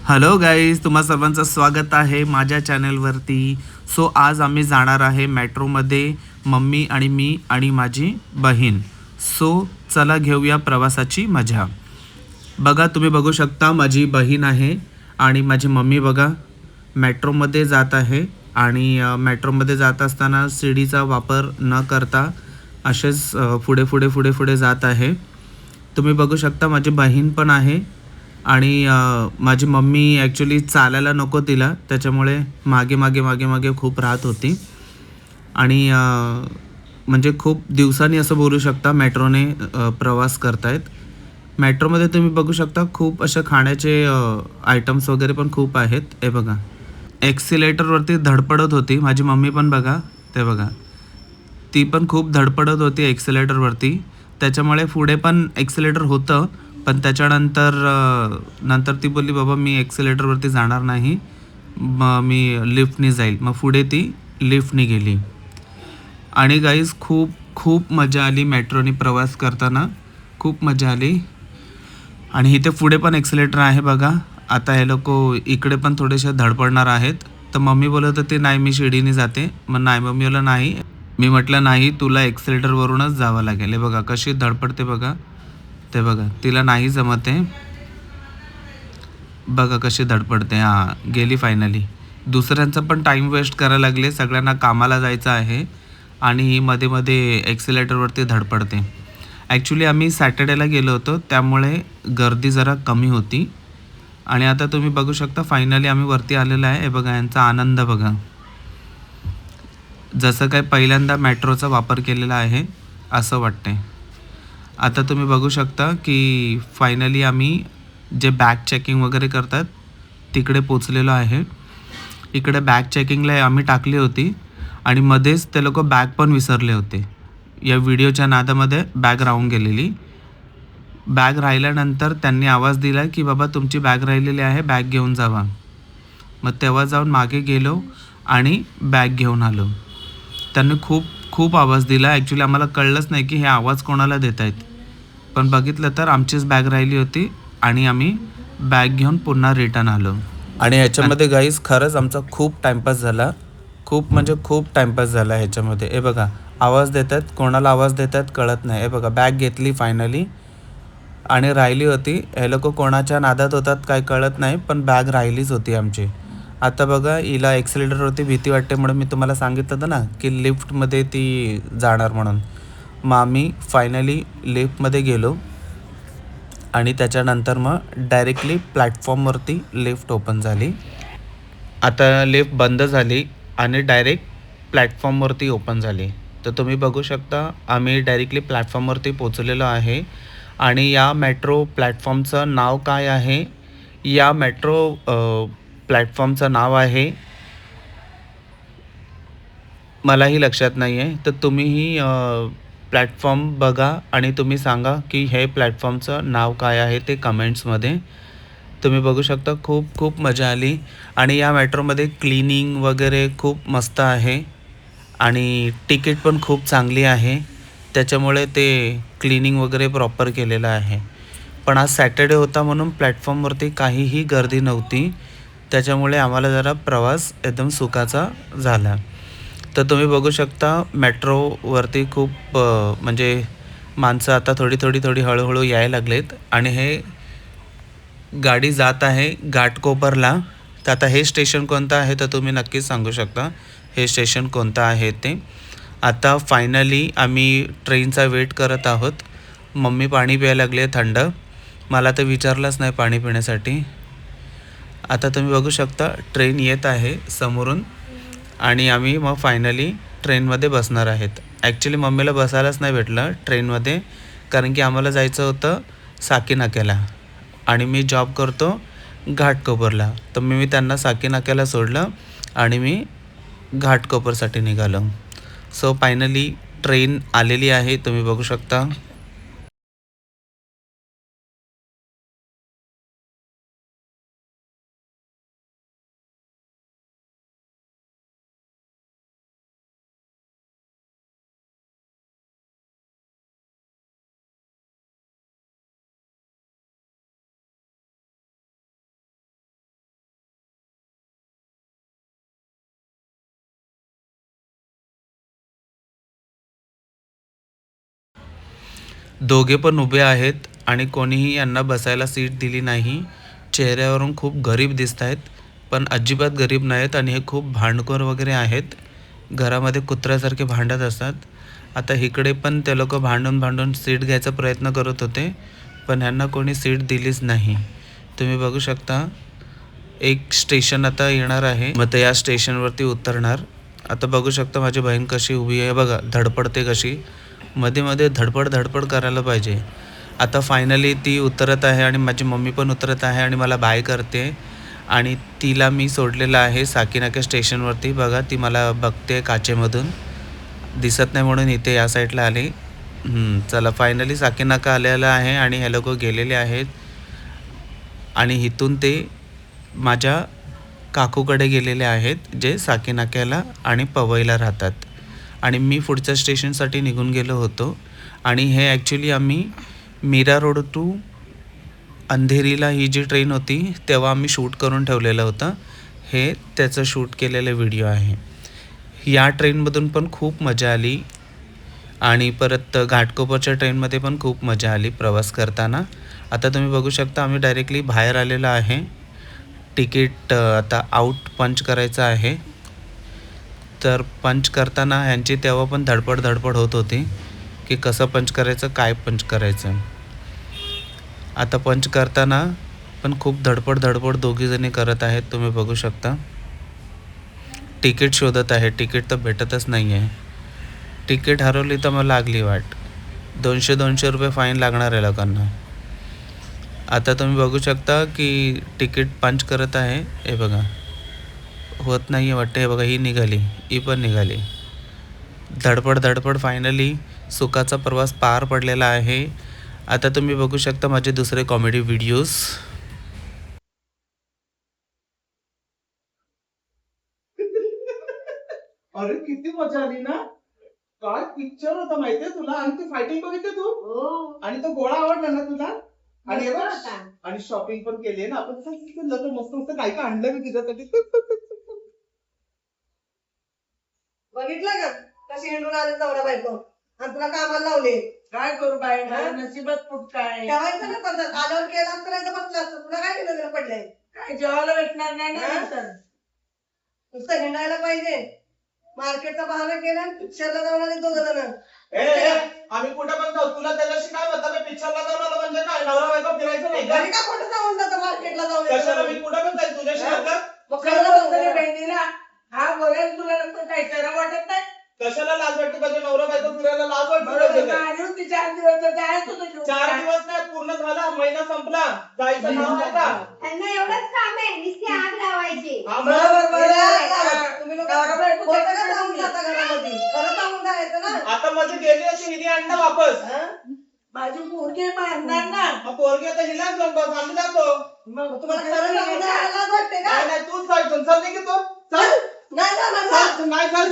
Hello guys, तुम्हा सर्वांचं स्वागत आहे माझ्या चॅनलवरती. सो आज आम्ही जाणार आहे मेट्रोमध्ये, मम्मी आणि मी आणि माझी बहीण. सो चला घेऊया प्रवासाची मजा. बघा, तुम्ही बघू शकता माझी बहीण आहे आणि माझी मम्मी बघा मेट्रोमध्ये जात आहे. आणि मेट्रोमध्ये जात असताना शिडीचा वापर न करता असेच पुढे पुढे पुढे पुढे जात आहे. तुम्ही बघू शकता माझी बहीण पण आहे. आणि माझी मम्मी ॲक्च्युली चालायला नको तिला, त्याच्यामुळे मागे मागे मागे मागे खूप राहत होती. आणि म्हणजे खूप दिवसांनी असं बोलू शकता मेट्रोने प्रवास करतायत. मेट्रोमध्ये तुम्ही बघू शकता खूप अशा खाण्याचे आयटम्स वगैरे पण खूप आहेत. हे बघा, एक्सिलेटरवरती धडपडत होती माझी मम्मी पण बघा. ते बघा, ती पण खूप धडपडत होती एक्सिलेटरवरती. त्याच्यामुळे पुढे पण एक्सिलेटर होतं, पण त्याच्यानंतर नंतर ती बोलली, बाबा मी एक्सिलेटरवरती जाणार नाही, मग मी लिफ्टनी जाईल. मग पुढे ती लिफ्टनी गेली. आणि गाईज खूप खूप मजा आली मेट्रोनी प्रवास करताना, खूप मजा आली. आणि इथे पुढे पण एक्सिलेटर आहे बघा. आता हे लोक इकडे पण थोडेसे धडपडणार आहेत. तर मम्मी बोलत होती नाही मी शिडीने जाते. मग नाही, मम्मी बोलला नाही. मी म्हटलं नाही, तुला एक्सिलेटरवरूनच जावं लागेल. हे बघा कशी धडपडते बघा. ते बघा, तिला नाही जमत आहे. बघा कशी धडपडते. हां, गेली फायनली. दुसऱ्यांचा पण टाईम वेस्ट करायला लागले, सगळ्यांना कामाला जायचं आहे आणि ही मध्ये मध्ये एक्सिलेटरवरती धडपडते. ॲक्च्युली आम्ही सॅटर्डेला गेलो होतो, त्यामुळे गर्दी जरा कमी होती. आणि आता तुम्ही बघू शकता फायनली आम्ही वरती आलेलो आहे. हे बघा यांचा आनंद बघा, जसं काय पहिल्यांदा मेट्रोचा वापर केलेला आहे असं वाटतंय. आता तुम्ही बघू शकता की फायनली आम्ही जे बॅग चेकिंग वगैरे करतात तिकडे पोचलेलो आहे. इकडे बॅग चेकिंगला आम्ही टाकली होती आणि मध्येच ते लोक बॅग पण विसरले होते. या व्हिडिओच्या नादामध्ये बॅग राहून गेलेली. बॅग राहिल्यानंतर त्यांनी आवाज दिला की बाबा तुमची बॅग राहिलेली आहे, बॅग घेऊन जावा. मग तेव्हा जाऊन मागे गेलो आणि बॅग घेऊन आलो. त्यांनी खूप खूप आवाज दिला. ॲक्च्युली आम्हाला कळलंच नाही की हे आवाज कोणाला देत आहेत. पण बघितलं तर आमचीच बॅग राहिली होती आणि आम्ही बॅग घेऊन पुन्हा रिटर्न आलो. आणि ह्याच्यामध्ये गाईज खरंच आमचा खूप टाईमपास झाला. खूप म्हणजे खूप टाईमपास झाला ह्याच्यामध्ये. हे बघा, आवाज देतात, कोणाला आवाज देतात कळत नाही. हे बघा, बॅग घेतली फायनली आणि राहिली होती. हे लोक कोणाच्या नादात होतात काय कळत नाही, पण बॅग राहिलीच होती आमची. आता बघा, हिला एक्सिलेटरवरती भीती वाटते म्हणून मी तुम्हाला सांगितलं होतं ना की लिफ्टमध्ये ती जाणार म्हणून. मग आम्ही फायनली लिफ्टमध्ये गेलो आणि त्याच्यानंतर मग डायरेक्टली प्लॅटफॉर्मवरती लिफ्ट ओपन झाली. आता लिफ्ट बंद झाली आणि डायरेक्ट प्लॅटफॉर्मवरती ओपन झाली. तर तुम्ही बघू शकता आम्ही डायरेक्टली प्लॅटफॉर्मवरती पोचलेलो आहे. आणि या मेट्रो प्लॅटफॉर्मचं नाव काय आहे? या मेट्रो प्लॅटफॉर्मचं नाव आहे, मलाही लक्षात नाही आहे. तर तुम्हीही प्लॅटफॉर्म बघा आणि तुम्ही सांगा की हे प्लॅटफॉर्मचं नाव काय आहे ते कमेंट्समध्ये. तुम्ही बघू शकता खूप खूप मजा आली. आणि या मेट्रोमध्ये क्लिनिंग वगैरे खूप मस्त आहे आणि तिकीट पण खूप चांगली आहे. त्याच्यामुळे ते क्लिनिंग वगैरे प्रॉपर केलेलं आहे. पण आज सॅटर्डे होता म्हणून प्लॅटफॉर्मवरती काहीही गर्दी नव्हती. त्याच्यामुळे आम्हाला जरा प्रवास एकदम सुखाचा झाला. तर तुम्ही बघू शकता मेट्रोवरती खूप म्हणजे माणसं आता थोडी थोडी थोडी हळूहळू यायला लागलेत. आणि हे गाडी जात आहे घाटकोपरला. तर आता हे स्टेशन कोणतं आहे तर तुम्ही नक्कीच सांगू शकता हे स्टेशन कोणतं आहे ते. आता फायनली आम्ही ट्रेनचा वेट करत आहोत. मम्मी पाणी प्यायला लागली आहे थंड, मला तर विचारलंच नाही पाणी पिण्यासाठी. आता तुम्ही बघू शकता ट्रेन येत आहे समोरून आणि आम्ही मग फायनली ट्रेनमध्ये बसणार आहेत. ॲक्च्युली मम्मीला बसायलाच नाही भेटलं ट्रेनमध्ये, कारण की आम्हाला जायचं होतं साकीनाक्याला आणि मी जॉब करतो घाटकोपरला. तर मी त्यांना साकीनाक्याला सोडलं आणि मी घाटकोपरसाठी निघालो. सो फायनली ट्रेन आलेली आहे, तुम्ही बघू शकता. दोघे पण उभे आहेत आणि कोणीही यांना बसायला सीट दिली नाही. चेहऱ्यावरून खूप गरीब दिसत आहेत, पण अजिबात गरीब नाहीत आणि हे खूप भांडखोर वगैरे आहेत. घरामध्ये कुत्र्यासारखे भांडत असतात. आता इकडे पण ते लोक भांडून भांडून सीट घ्यायचा प्रयत्न करत होते, पण ह्यांना कोणी सीट दिलीच नाही. तुम्ही बघू शकता एक स्टेशन आता येणार आहे, मग ते या स्टेशनवरती उतरणार. आता बघू शकता माझी बहीण कशी उभी आहे बघा, धडपडते कशी. मध्ये मध्ये धडपड धडपड करायला पाहिजे. आता फायनली ती उतरत आहे आणि माझी मम्मी पण उतरत आहे आणि मला बाय करते. आणि तिला मी सोडलेलं आहे साकीनाका स्टेशनवरती. बघा ती मला बघते काचेमधून, दिसत नाही म्हणून इथे या साईडला आले. चला फायनली साकीनाका आलेला आहे आणि हे लोक गेलेले आहेत आणि इथून ते माझ्या काकूकडे गेलेले आहेत, जे साकीनाक्याला आणि पवईला राहतात. आणि मी पुढच्या स्टेशनसाठी निघून गेलो होतो. आणि हे ॲक्च्युली आम्ही मीरा रोड टू अंधेरीला ही जी ट्रेन होती तेव्हा आम्ही शूट करून ठेवलेलं होतं. हे त्याचं शूट केलेलं व्हिडिओ आहे. या ट्रेनमधून पण खूप मजा आली आणि परत घाटकोपरच्या ट्रेनमध्ये पण खूप मजा आली प्रवास करताना. आता तुम्ही बघू शकता आम्ही डायरेक्टली बाहेर आलेलो आहे. तिकीट आता आउट पंच करायचं आहे. तर पंच करताना ह्यांची तेव्हा पण धडपड धडपड होत होती की कसं पंच करायचं, काय पंच करायचं. आता पंच करताना पण खूप धडपड धडपड दोघीजणी करत आहेत. तुम्ही बघू शकता तिकीट शोधत आहे, तिकीट तर भेटतच नाही आहे. तिकीट हरवली तर मला लागली वाट. 200 रुपये फाईन लागणार आहे लोकांना. आता तुम्ही बघू शकता की तिकीट पंच करत आहे. हे बघा होत नाही आहे वाटतं. हे बघा ही निघाली, ही पण निघाली. धडपड धडपड फायनली सुखाचा प्रवास पार पडलेला आहे. आता तुम्ही बघू शकता माझे दुसरे कॉमेडी व्हिडिओज. अरे किती मजा आली ना. काय पिक्चर होता माहितीये तुला. आणि ती फायटिंग बघितली तू. आणि तो गोळा आवडला ना तुला. आणि हे बघ, आणि शॉपिंग पण केली आहे ना आपण. मस्त मस्त काय काय आणलं मी तुझ्यासाठी. बघितलं का कशी हिंडून आले नवरा बायको आणि तुला कामाला लावले. काय करू बाई, नशिबात फुट काय. ठेवायचं ना पद्धत. आल्यावर केलं करायचं बसलं असतं. तुला काय केलं पडलंय. काय जेवायला भेटणार नाही ना. नुसतं हिंडायला पाहिजे. मार्केटचा बहाणा केला आणि पिक्चरला जाऊन आले दोघ जण. आम्ही कुठे पण जाऊ, तुला त्याच्याशी काय म्हणतात. पिक्चरला जाऊन आलो म्हणजे काय, नवरा बायको फिरायचं नाही घरी का कुठं जाऊन जातं मार्केटला जाऊन. कशाला मी कुठे पण जाईल तुझ्याशी म्हणतात. बहिणीला हा बघेल तुला काही खरं वाटत नाही. कशाला लाज वाटते. माझ्या नवरा बायको फिरायला लाज वाटते. 4 दिवस जायचं होतं. 4 दिवस नाही, पूर्ण झाला, महिना संपला, जायचं नाव नाही का. त्यांना एवढंच काम आहे, नुसती आग लावायची. तुम्ही लोक खोटं का जाऊन जाता घरामध्ये. खरं सांगून जायचं ना. आता मध्ये गेली अशी हिने आणलं वापस. माझी पोरगी मारणार ना. पोरगी आता हिलाच आम्ही जातो. मग तुम्हाला खरं सांगून जायला लाज वाटते का. नाही तूच जायचं. चल नाही घेतो. चल नाही जाणार. नाही चल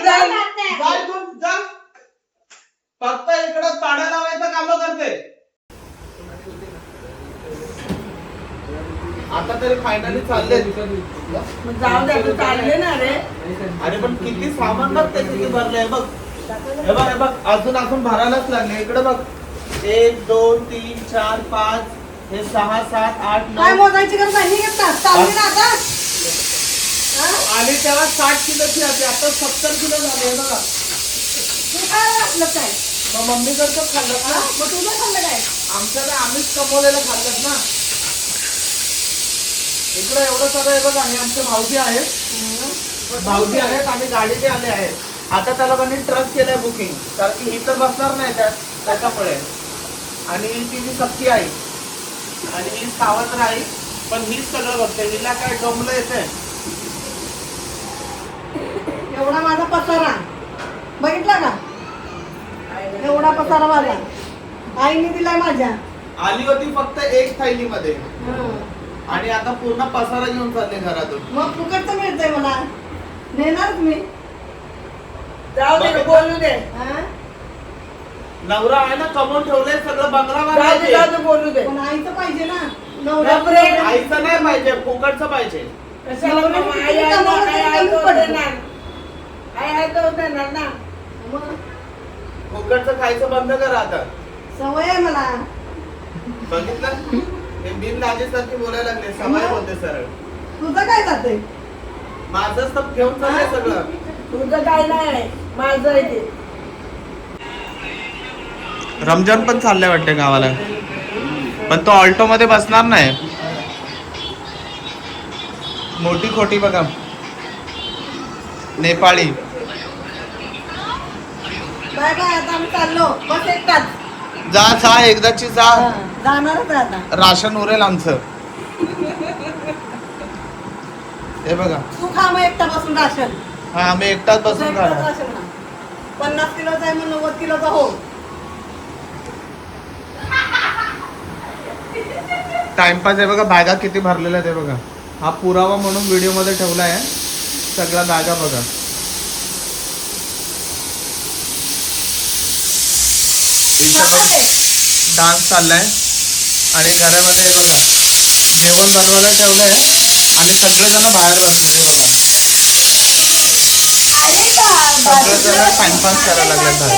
जाय तू जा. फक्त इकडं पाड्या लावायचं काम करते. आता तरी फायनली चालले. जाऊ दे तू चालले ना रे. अरे पण किती सामान बघ ते किती भरले बघ. हे बघ हे बघ अजून भरायलाच लागले. इकडे बघ 1 2 3 4 5 हे 6 7 8 काय 9. मोजायची गरज नाही घेतला. चालली ना आता. आणि तेव्हा 60 किलोची होती, आता 70 किलो झाले. बघा तू काय वाटलं काय. मग मम्मीकडचं खाल्लं ना. मग तुझं खाल्लं काय. आमच्याकडे आम्हीच कमवलेलं खाल्लं ना. इकडे एवढं सगळं हे बघा. हे आमचे भाऊजी आहेत आणि गाडीचे आले आहेत. आता त्या लोकांनी ट्रक केलंय बुकिंग, कारण की ही तर बसणार नाही त्याच्यामुळे. आणि ती जी सक्की आई आणि ही सावत्र आई, पण हीच सगळं बघते. हिला काय डोंबलं येते. एवढा माझा पसारा बघितला का. एवढा पसारा माझा आईने दिलाय माझ्या. आली होती फक्त एक थैलीमध्ये आणि आता पूर्ण पसारा घेऊन चालले घरातून. मग फुकटचं मिळतंय मला. नेणारच मी. जाऊ दे बोलू दे. नवरा आहे ना, कमवून ठेवलंय सगळं. बंगला बोलू दे. पण आईचं पाहिजे ना. आईचं नाही पाहिजे, फुकटचं पाहिजे. फुकटचं खायचं बंद करा आता. सवय आहे मला. बघितलं हे बिन लाजेसारखी बोलायला लागले. सवय बोलते सरळ. तुझं काय जाते? माझंच तर घेऊन चाललंय सगळं. तुझं काय नाही, माझं आहे ते. रमजान पण चाललंय वाटते गावाला, पण तो ऑल्टो मध्ये बसणार नाही. मोठी खोटी बघा, नेपाळी. बाय बाय, आता आम्ही चाललो. बस एकटाच. जा एकदाची जा. जाणारच आहे आता. राशन उरेल आमचं. हे बघा, तू खा मग एकटा बसून राशन. हा आम्ही एकटाच बसून एकटाच खाणार. राशन खा. 50 किलोचा आहे मग 90 किलोचा हो. टाइमपास आहे बघा, बॅगा किती भरलेल्या आहेत हे बघा. हा पुरावा म्हणून व्हिडिओ मध्ये ठेवला आहे सगळ्या बॅगा बघा. डान्स चाललाय आणि घरामध्ये हे बघा जेवण बनवायला ठेवलंय आणि सगळेजण बाहेर बसले बघा. सगळेजण टाइमपास करायला लागले बाहेर.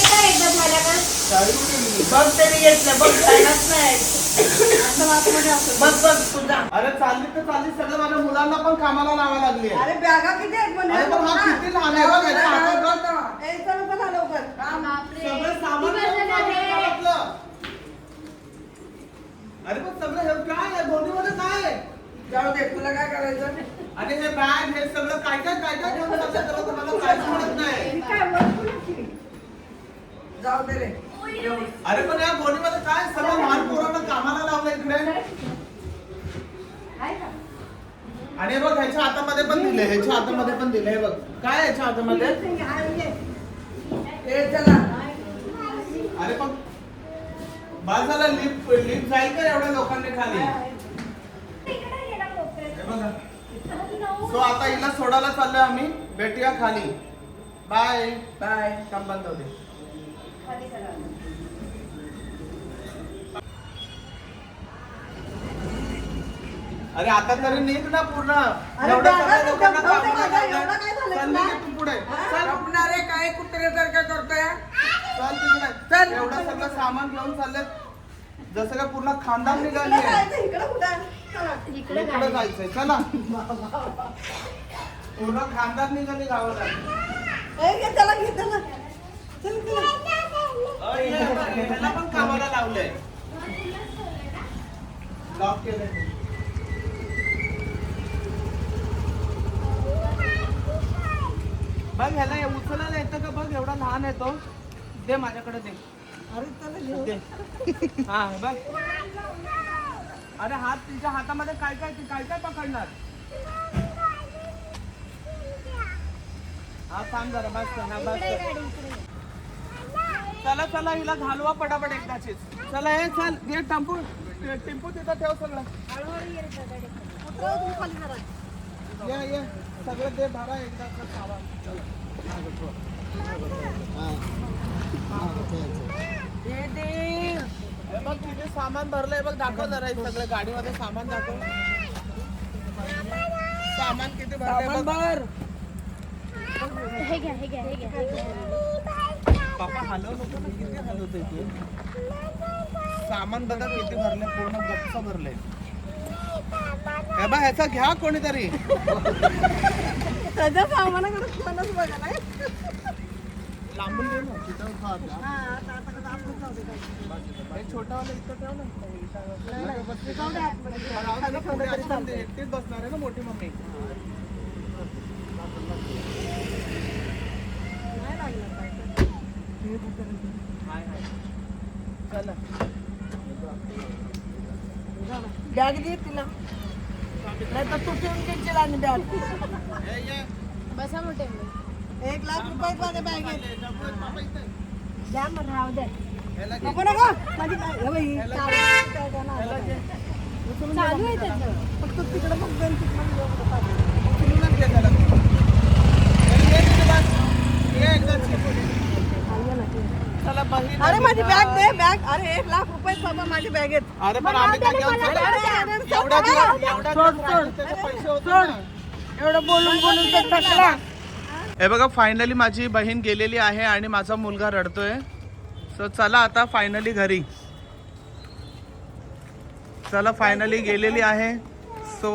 बघ तरी येत नाही, बघ खायलाच नाही. बघ बघ तुझा. अरे चालली तर चालली सगळं. माझ्या मुलांना पण कामाला लावा लागली. अरे बॅगा किती आहेत म्हणजे? अरे पण हा किती लहान आहे बघ, याच्या हातात बघ. ए, चल चला लवकर. सगळं सामान घेऊन चाललंय घरातलं. अरे पण सगळं हे काय आहे गोणीमध्ये काय आहे? जाऊ दे, तुला काय करायचं? आणि हे बॅग हे सगळं काय घेऊन चाललंय त्याला तर मला काहीच कळत नाही. जाऊ दे रे. अरे पण या गोणीमध्ये काय सगळं लहान पोरांना कामाला लावलं इकडे. आणि हे बघ ह्याच्या हातामध्ये पण दिले, ह्याच्या हातामध्ये पण दिले. हे बघ काय आहे ह्याच्या हातामध्ये. ए, चला. अरे पण बस झालं. लिफ्ट जाईल का एवढ्या लोकांनी खाली. हे बघा. सो आता हिला सोडायला चाललोय आम्ही. भेटूया खाली. Bye bye. काम बंद होते. अरे आता तरी नीट ना पूर्ण. अरे एवढं बॅगा सगळ्या लोकांना जाऊ दे, कामाला माझा लावलंय. एवढं काय झालं चल तुला? निघ इथून पुढे. चल. लपणारे काय कुत्र्यासारखं करतोय? चल तिकडे. चल. एवढं सगळं सामान घेऊन चालले जसं काय पूर्ण खानदान निघाली इकडं आहे. जायचं, इकडं कुठं? चला. इकडे जायचंय चला. पूर्ण खानदान निघाली गावाला. ए, घे त्याला, घे त्याला. चल, चल. ह्याला पण कामाला लावलंय. लॉक केलंय. बघ ह्याला उचलायला येतं का बघ. एवढा लहान आहे तो. दे माझ्याकडे दे. अरे त्याला घेऊ. दे. हा बघ. अरे हात तिच्या हातामध्ये काय काय पकडणार. हा थांब जरा. बस कर. हा बस कर. चला चला हिला घालवा पटापट एकदाचीच. चला हे चल घे टेम्पो तिथं ठेव सगळं. उतरव तुम्ही खाली जरा. ये सगळं ते भरा एकदाच सामान. हे दे. हे बघ तिथे सामान भरलंय बघ. दाखव जरा हे सगळं गाडीमध्ये सामान दाखव. सामान किती भरलंय बघ. पापा हलव नको ना. किती हलवतोय तू. सामान बघा किती भरलंय. पूर्ण गच्च भरलंय. हे बघ ह्याचा घ्या कोणीतरी. त्याच्या सामानाकडे कोणच बघा नाही. लांबून घे ना. तिथं खा. हा, आता कसं आपण जाऊ दे काय. हे छोटावाला इथं ठेव ना. ते जाऊ दे आतमध्ये. खाली ठेवलं तरी चालतंय. एकटीच बसणार आहे ना मोठी मम्मी. नाही लागणार काय. चला. बॅग दे तिला. नाही तर तू ठेवून घेशील आणि बॅग. बसा मोठे 1 लाख रुपये माझ्या बॅगेत. द्या मग राहू द्या. नको नको. माझी बॅग. हे बाई, चालू आहे त्याचं. फक्त तिकडे बघ. चला बहीण. अरे माझी बॅग दे. बॅग. अरे 1 लाख रुपये बाबा माझ्या बॅगेत. अरे पण आम्ही काय घेऊन एवढं बोलून बोलून तर थकला. हे बघा फायनली माझी बहीण गेलेली आहे आणि माझा मुलगा रडतोय. सो चला आता फायनली घरी. चला फायनली गेलेली आहे. So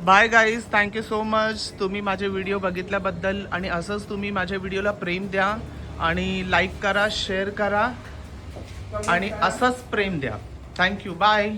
bye guys, thank you so much तुम्ही माझे व्हिडिओ बघितल्याबद्दल. आणि असंच तुम्ही माझ्या व्हिडिओला प्रेम द्या आणि लाईक करा, शेअर करा आणि असंच प्रेम द्या. Thank you, bye.